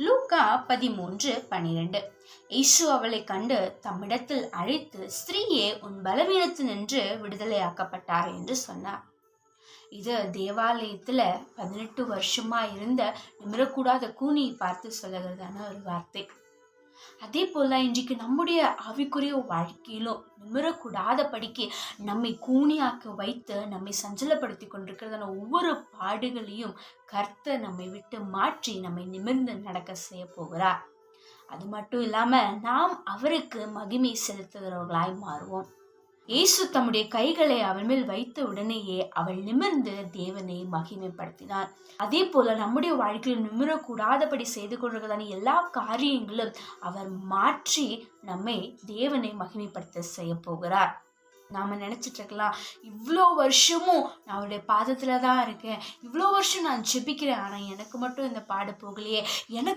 லூக்கா 13:12. இயேசு அவளை கண்டு தம்மிடத்தில் அழைத்து, ஸ்திரீயே, உன் பலவீனத்தினின்று விடுதலையாக்கப்பட்டார் என்று சொன்னார். இது தேவாலயத்துல 18 வருஷமா இருந்த நிமிரக்கூடாத கூனியை பார்த்து சொல்லுகிறதான ஒரு வார்த்தை. அதே போல இன்றைக்கு நம்முடைய ஆவிக்குரிய வாழ்க்கையிலும் நிமிரக்கூடாத படிக்கு நம்மை கூனியாக்க வைத்து நம்மை சஞ்சலப்படுத்தி கொண்டிருக்கிறதான ஒவ்வொரு பாடுகளையும் கர்த்தர் நம்மை விட்டு மாற்றி நம்மை நிமிர்ந்து நடக்க செய்ய போகிறார். அது மட்டும் இல்லாம நாம் அவருக்கு மகிமை செலுத்துகிறவர்களாய் மாறுவோம். இயேசு தம்முடைய கைகளை அவள் மேல் வைத்த உடனேயே அவள் நிமிர்ந்து தேவனை மகிமைப்படுத்தினார். அதே போல நம்முடைய வாழ்க்கையில் நிமிரக்கூடாதபடி செய்து கொண்டிருக்கிறதான எல்லா காரியங்களும் அவர் மாற்றி நம்மை தேவனை மகிமைப்படுத்த செய்ய போகிறார். நாம நினைச்சிட்டு இருக்கலாம், இவ்வளோ வருஷமும் நான் அவருடைய பாதத்துல தான் இருக்கேன், இவ்வளோ வருஷம் நான் ஜெபிக்கிறேன், ஆனா எனக்கு மட்டும் இந்த பாடு போகலையே, எனக்கு